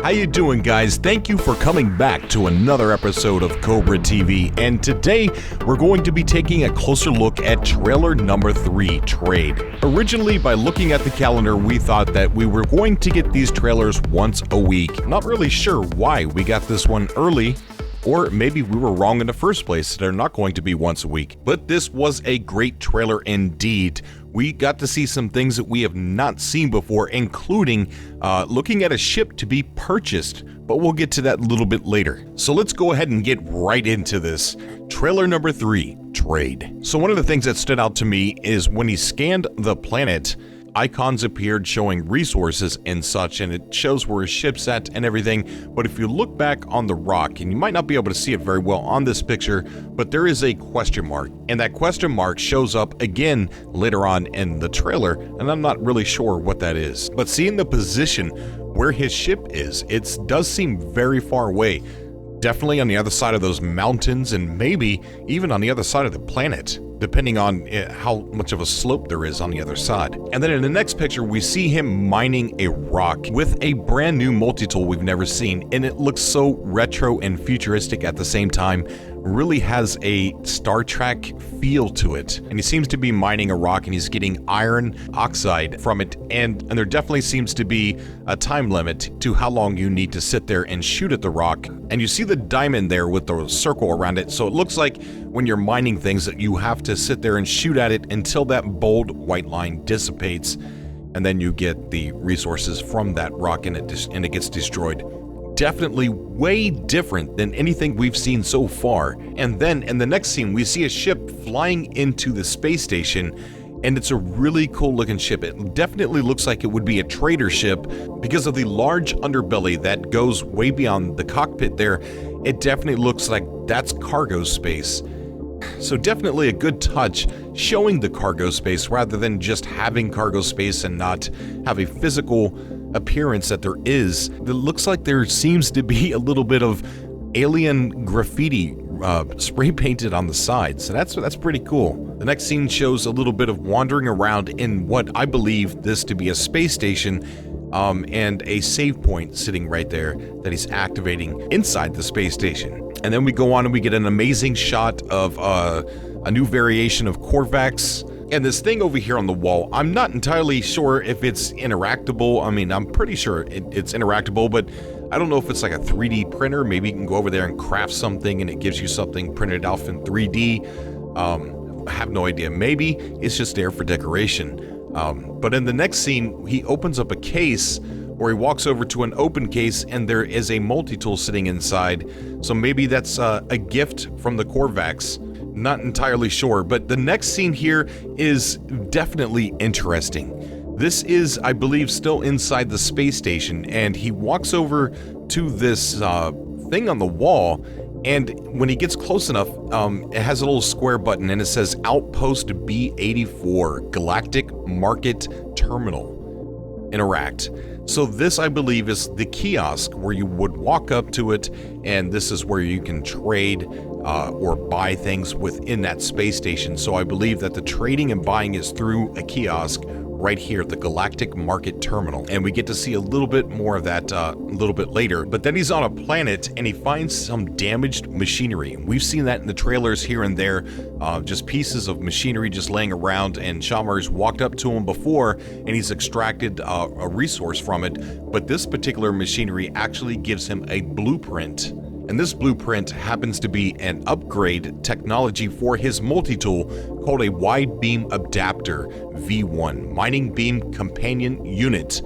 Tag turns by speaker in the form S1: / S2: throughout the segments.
S1: How you doing, guys? Thank you for coming back to another episode of Cobra TV, and today we're going to be taking a closer look at trailer number 3, Trade. Originally, by looking at the calendar, we thought that we were going to get these trailers once a week. Not really sure why we got this one early, or maybe we were wrong in the first place. They're not going to be once a week. But this was a great trailer indeed. We got to see some things that we have not seen before, including looking at a ship to be purchased, but we'll get to that a little bit later. So let's go ahead and get right into this. Trailer number 3, Trade. So one of the things that stood out to me is when he scanned the planet, icons appeared showing resources and such, and it shows where his ship's at and everything. But if you look back on the rock, and you might not be able to see it very well on this picture, but there is a question mark, and that question mark shows up again later on in the trailer, and I'm not really sure what that is. But seeing the position where his ship is, it does seem very far away. Definitely on the other side of those mountains, and maybe even on the other side of the planet, depending on how much of a slope there is on the other side. And then in the next picture, we see him mining a rock with a brand new multi-tool we've never seen, and it looks so retro and futuristic at the same time. Really has a Star Trek feel to it. And he seems to be mining a rock, and he's getting iron oxide from it, and there definitely seems to be a time limit to how long you need to sit there and shoot at the rock. And you see the diamond there with the circle around it, so it looks like when you're mining things that you have to sit there and shoot at it until that bold white line dissipates, and then you get the resources from that rock, and it gets destroyed. Definitely way different than anything we've seen so far. And then in the next scene, we see a ship flying into the space station, and it's a really cool looking ship. It definitely looks like it would be a trader ship because of the large underbelly that goes way beyond the cockpit there. It definitely looks like that's cargo space. So definitely a good touch showing the cargo space rather than just having cargo space and not have a physical appearance that there is. It looks like there seems to be a little bit of alien graffiti spray painted on the side, so that's pretty cool. The next scene shows a little bit of wandering around in what I believe this to be a space station, and a save point sitting right there that he's activating inside the space station. And then we go on and we get an amazing shot of a new variation of Corvax. And this thing over here on the wall, I'm not entirely sure if it's interactable. I mean, I'm pretty sure it's interactable, but I don't know if it's like a 3D printer. Maybe you can go over there and craft something and it gives you something printed off in 3D. I have no idea. Maybe it's just there for decoration. But in the next scene, he opens up a case, or he walks over to an open case, and there is a multi-tool sitting inside. So maybe that's a gift from the Corvax. Not entirely sure, but the next scene here is definitely interesting. This is, I believe, still inside the space station, and he walks over to this thing on the wall, and when he gets close enough, it has a little square button, and it says Outpost B84, Galactic Market Terminal. Interact. So this, I believe, is the kiosk where you would walk up to it, and this is where you can trade or buy things within that space station. So I believe that the trading and buying is through a kiosk right here at the Galactic Market Terminal. And we get to see a little bit more of that a little bit later. But then he's on a planet and he finds some damaged machinery. We've seen that in the trailers here and there, just pieces of machinery just laying around, and Chalmers walked up to him before and he's extracted a resource from it. But this particular machinery actually gives him a blueprint. And this blueprint happens to be an upgrade technology for his multi-tool called a Wide Beam Adapter V1 Mining Beam Companion Unit.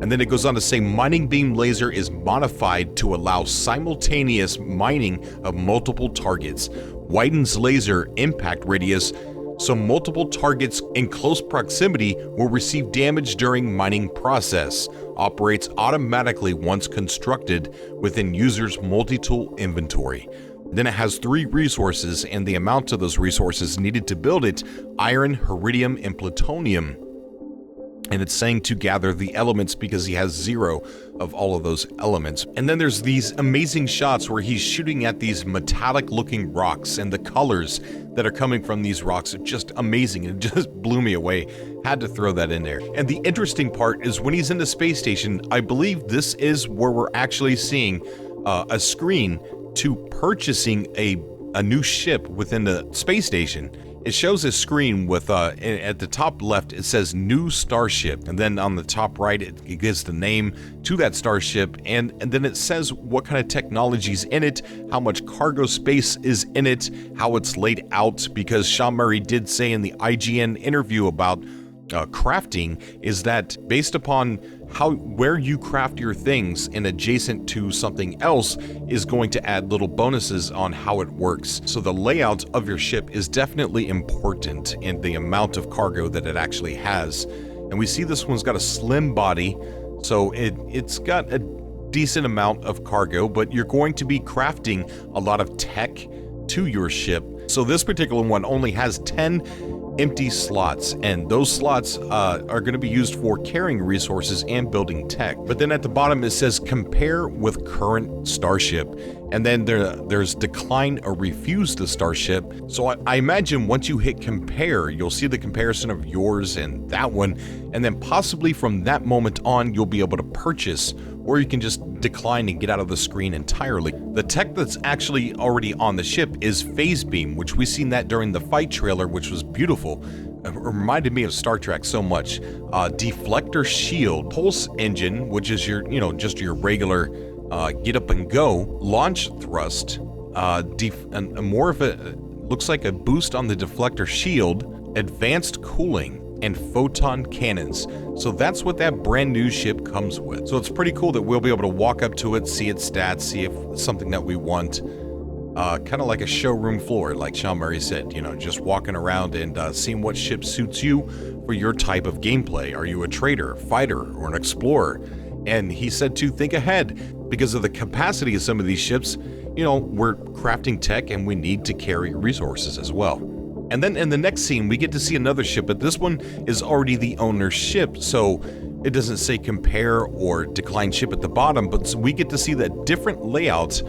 S1: And then it goes on to say mining beam laser is modified to allow simultaneous mining of multiple targets. Widens laser impact radius so multiple targets in close proximity will receive damage during mining process. Operates automatically once constructed within user's multi-tool inventory. Then it has 3 resources, and the amount of those resources needed to build it: iron, iridium, and plutonium. and it's saying to gather the elements because he has 0 of all of those elements. And then there's these amazing shots where he's shooting at these metallic looking rocks, and the colors that are coming from these rocks are just amazing. It just blew me away. Had to throw that in there. And the interesting part is when he's in the space station, I believe this is where we're actually seeing a screen to purchasing a new ship within the space station. It shows a screen with, at the top left, it says new starship. And then on the top right, it gives the name to that starship. And then it says what kind of technology's in it, how much cargo space is in it, how it's laid out. Because Sean Murray did say in the IGN interview about crafting is that based upon where you craft your things and adjacent to something else is going to add little bonuses on how it works. So the layout of your ship is definitely important in the amount of cargo that it actually has. And we see this one's got a slim body, so it's got a decent amount of cargo, but you're going to be crafting a lot of tech to your ship. So this particular one only has 10 empty slots, and those slots are going to be used for carrying resources and building tech. But then at the bottom it says compare with current starship, and then there's decline or refuse the starship. So I imagine once you hit compare, you'll see the comparison of yours and that one, and then possibly from that moment on you'll be able to purchase, or you can just decline and get out of the screen entirely. The tech that's actually already on the ship is phase beam, which we seen that during the fight trailer, which was beautiful. It reminded me of Star Trek so much. Deflector shield, pulse engine, which is your, just your regular get up and go, launch thrust, and more of a, looks like a boost on the deflector shield, advanced cooling, and photon cannons. So that's what that brand new ship comes with. So it's pretty cool that we'll be able to walk up to it, see its stats, see if it's something that we want. Kind of like a showroom floor, like Sean Murray said, just walking around and seeing what ship suits you for your type of gameplay. Are you a trader, fighter, or an explorer? And he said to think ahead because of the capacity of some of these ships. We're crafting tech and we need to carry resources as well. And then in the next scene, we get to see another ship, but this one is already the owner's ship, so it doesn't say compare or decline ship at the bottom, but we get to see that different layout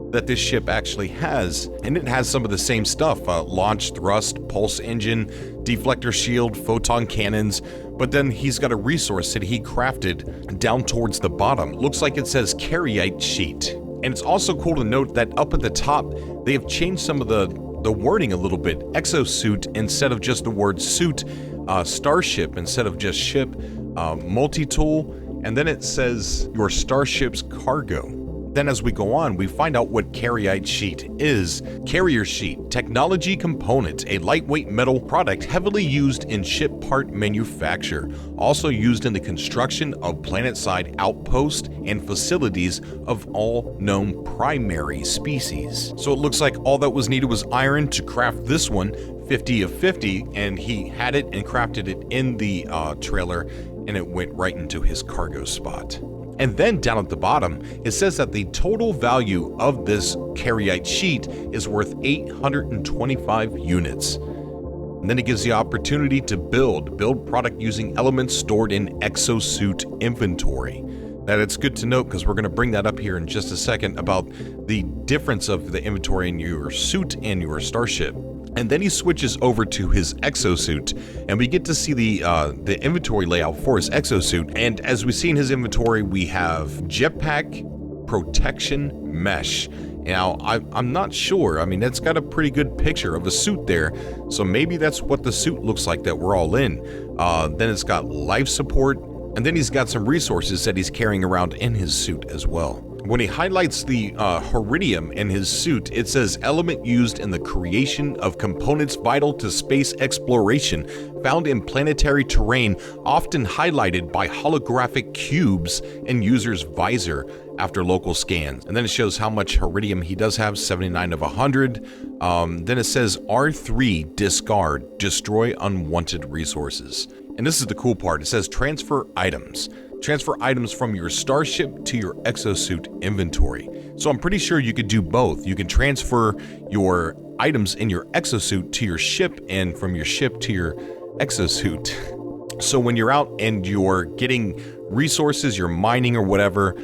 S1: that this ship actually has, and it has some of the same stuff, launch thrust, pulse engine, deflector shield, photon cannons, but then he's got a resource that he crafted down towards the bottom. Looks like it says Carryite sheet. And it's also cool to note that up at the top, they have changed some of the wording a little bit. Exosuit instead of just the word suit, starship instead of just ship, multi-tool, and then it says your starship's cargo. Then as we go on, we find out what Carryite sheet is. Carrier sheet, technology component, a lightweight metal product heavily used in ship part manufacture, also used in the construction of planet-side outposts and facilities of all known primary species. So it looks like all that was needed was iron to craft this one, 50 of 50, and he had it and crafted it in the trailer, and it went right into his cargo spot. And then down at the bottom, it says that the total value of this Carryite sheet is worth 825 units. And then it gives the opportunity to build product using elements stored in Exosuit inventory. That it's good to note because we're going to bring that up here in just a second about the difference of the inventory in your suit and your starship. And then he switches over to his exosuit, and we get to see the inventory layout for his exosuit. And as we see in his inventory, we have jetpack, protection, mesh. Now, I'm not sure. I mean, it's got a pretty good picture of a suit there, so maybe that's what the suit looks like that we're all in. Then it's got life support, and then he's got some resources that he's carrying around in his suit as well. When he highlights the Heridium in his suit, it says element used in the creation of components vital to space exploration, found in planetary terrain, often highlighted by holographic cubes in user's visor after local scans. And then it shows how much Heridium he does have, 79 of 100. Then it says R3 discard, destroy unwanted resources. And this is the cool part. It says transfer items. Transfer items from your starship to your exosuit inventory. So I'm pretty sure you could do both. You can transfer your items in your exosuit to your ship and from your ship to your exosuit. So when you're out and you're getting resources, you're mining or whatever,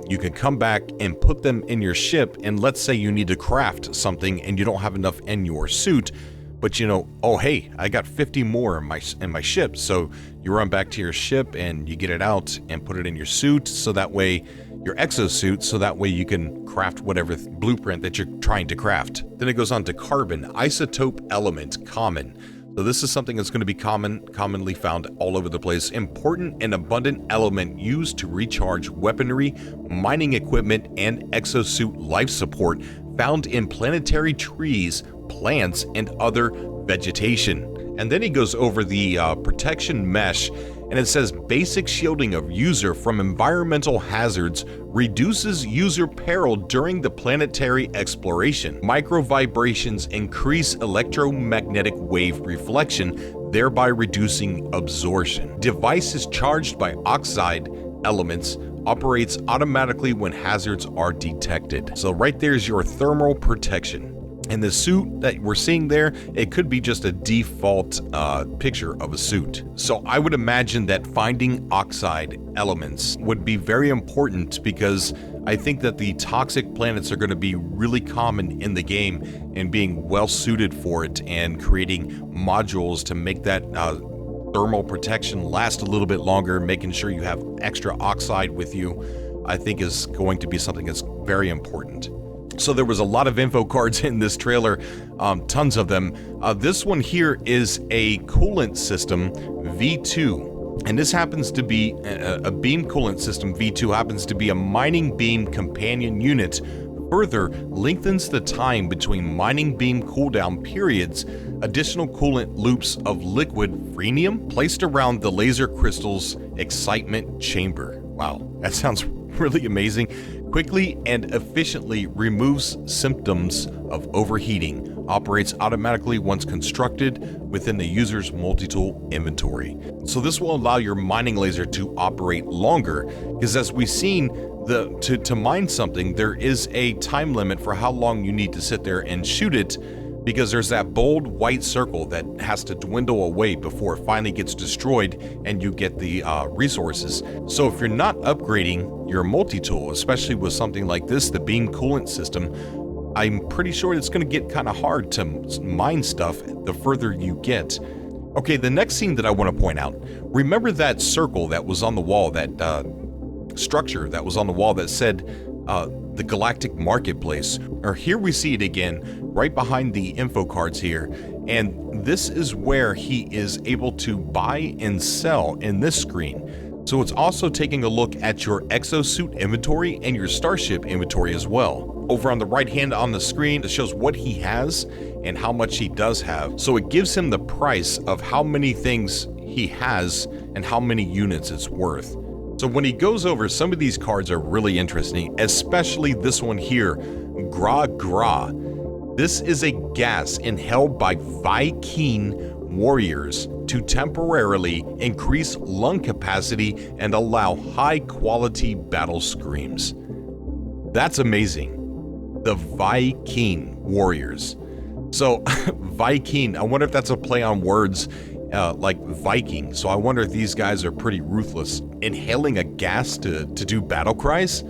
S1: you can come back and put them in your ship. And let's say you need to craft something and you don't have enough in your suit, but you know, oh hey, I got 50 more in my ship. So you run back to your ship and you get it out and put it in your suit, so that way your exosuit, so that way you can craft whatever blueprint that you're trying to craft. Then it goes on to carbon, isotope element, common. So this is something that's going to be commonly found all over the place. Important and abundant element used to recharge weaponry, mining equipment, and exosuit life support, found in planetary trees, plants, and other vegetation. And then he goes over the protection mesh, and it says basic shielding of user from environmental hazards, reduces user peril during the planetary exploration. Micro vibrations increase electromagnetic wave reflection, thereby reducing absorption. Device is charged by oxide elements, operates automatically when hazards are detected. So right there's your thermal protection. And the suit that we're seeing there, it could be just a default picture of a suit. So I would imagine that finding oxide elements would be very important, because I think that the toxic planets are going to be really common in the game, and being well suited for it, and creating modules to make that thermal protection last a little bit longer, making sure you have extra oxide with you, I think is going to be something that's very important. So there was a lot of info cards in this trailer, tons of them. This one here is a coolant system V2, and this happens to be a beam coolant system V2, happens to be a mining beam companion unit. Further lengthens the time between mining beam cooldown periods. Additional coolant loops of liquid freemium placed around the laser crystal's excitement chamber. Wow, that sounds really amazing. Quickly and efficiently removes symptoms of overheating. Operates automatically once constructed within the user's multi-tool inventory. So this will allow your mining laser to operate longer, because as we've seen, to mine something, there is a time limit for how long you need to sit there and shoot it, because there's that bold white circle that has to dwindle away before it finally gets destroyed and you get the resources. So if you're not upgrading your multi-tool, especially with something like this, the beam coolant system, I'm pretty sure it's going to get kind of hard to mine stuff the further you get. Okay, the next scene that I want to point out, remember that circle that was on the wall, that structure that was on the wall that said the Galactic Marketplace? Or here we see it again, right behind the info cards here, and this is where he is able to buy and sell in this screen. So it's also taking a look at your exosuit inventory and your starship inventory as well. Over on the right hand on the screen, it shows what he has and how much he does have. So it gives him the price of how many things he has and how many units it's worth. So when he goes over, some of these cards are really interesting, especially this one here, Gra Gra. This is a gas inhaled by Viking warriors to temporarily increase lung capacity and allow high quality battle screams. That's amazing. The Viking warriors. So Viking, I wonder if that's a play on words, like Viking. So I wonder if these guys are pretty ruthless. Inhaling a gas to do battle cries?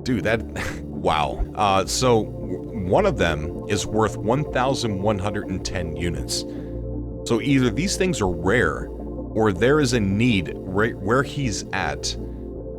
S1: Dude, that, wow. So one of them is worth 1,110 units. So either these things are rare, or there is a need right where he's at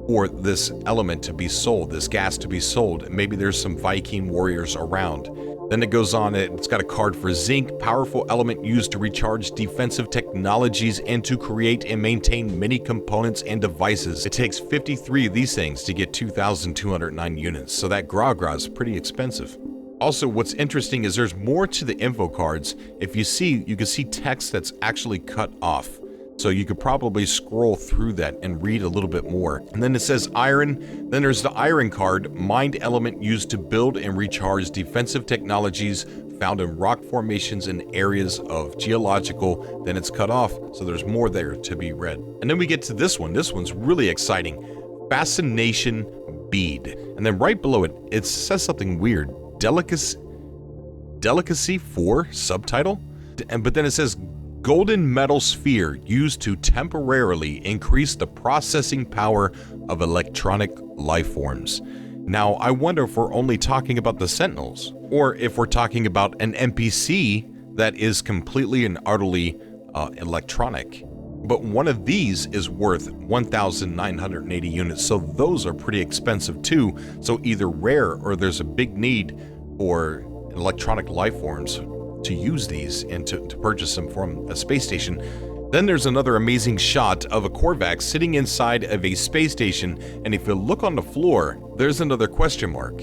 S1: for this element to be sold, this gas to be sold. Maybe there's some Viking warriors around. Then it goes on, it's got a card for zinc, powerful element used to recharge defensive technologies and to create and maintain many components and devices. It takes 53 of these things to get 2,209 units, so that Gra Gra is pretty expensive. Also, what's interesting is there's more to the info cards. If you see, you can see text that's actually cut off. So you could probably scroll through that and read a little bit more. And then it says iron. Then there's the iron card, mind element used to build and recharge defensive technologies found in rock formations and areas of geological. Then it's cut off. So there's more there to be read. And then we get to this one. This one's really exciting. Fascination bead. And then right below it, it says something weird. Delicacy 4 subtitle. But then it says golden metal sphere used to temporarily increase the processing power of electronic life forms. Now, I wonder if we're only talking about the Sentinels, or if we're talking about an NPC that is completely and utterly electronic. But one of these is worth 1,980 units, so those are pretty expensive too. So either rare or there's a big need for electronic life forms to use these and to purchase them from a space station. Then there's another amazing shot of a Corvax sitting inside of a space station, and if you look on the floor, there's another question mark.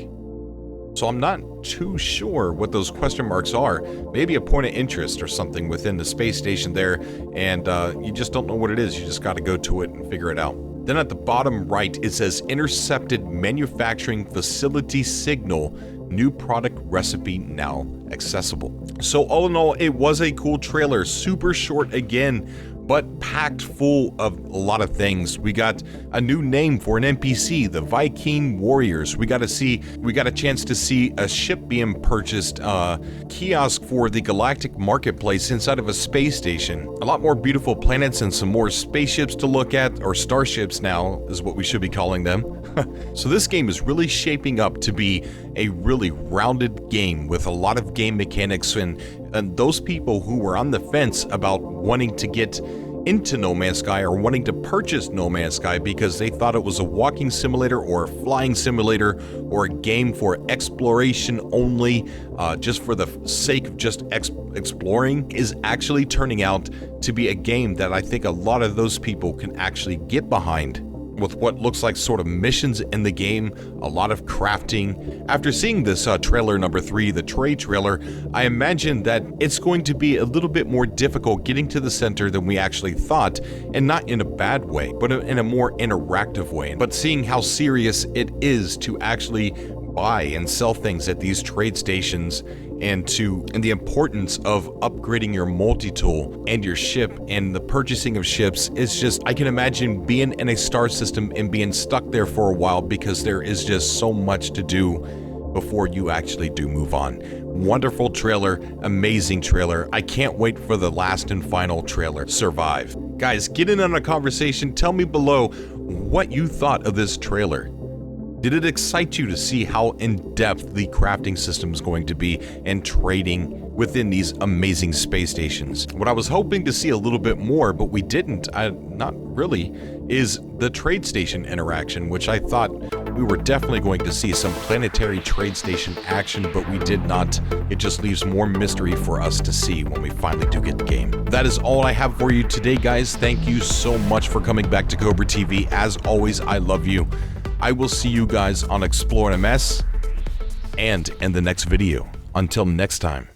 S1: So I'm not too sure what those question marks are. Maybe a point of interest or something within the space station there, and you just don't know what it is. You just got to go to it and figure it out. Then at the bottom right, it says intercepted manufacturing facility signal, new product recipe now accessible. So all in all, it was a cool trailer, super short again, but packed full of a lot of things. We got a new name for an NPC, the Viking Warriors. We got a chance to see a ship being purchased, kiosk for the Galactic Marketplace inside of a space station. A lot more beautiful planets and some more spaceships to look at, or starships now is what we should be calling them. So this game is really shaping up to be a really rounded game with a lot of game mechanics, and those people who were on the fence about wanting to get into No Man's Sky or wanting to purchase No Man's Sky because they thought it was a walking simulator or a flying simulator or a game for exploration only, just for the sake of just exploring, is actually turning out to be a game that I think a lot of those people can actually get behind, with what looks like sort of missions in the game, a lot of crafting. After seeing this trailer number 3, the trade trailer, I imagine that it's going to be a little bit more difficult getting to the center than we actually thought, and not in a bad way, but in a more interactive way. But seeing how serious it is to actually buy and sell things at these trade stations, and the importance of upgrading your multi-tool and your ship and the purchasing of ships, is just, I can imagine being in a star system and being stuck there for a while because there is just so much to do before you actually do move on. Wonderful trailer, amazing trailer. I can't wait for the last and final trailer, Survive. Guys, get in on a conversation. Tell me below what you thought of this trailer. Did it excite you to see how in-depth the crafting system is going to be and trading within these amazing space stations? What I was hoping to see a little bit more, but we didn't, not really, is the trade station interaction, which I thought we were definitely going to see some planetary trade station action, but we did not. It just leaves more mystery for us to see when we finally do get the game. That is all I have for you today, guys. Thank you so much for coming back to Cobra TV. As always, I love you. I will see you guys on ExploreNMS and in the next video. Until next time.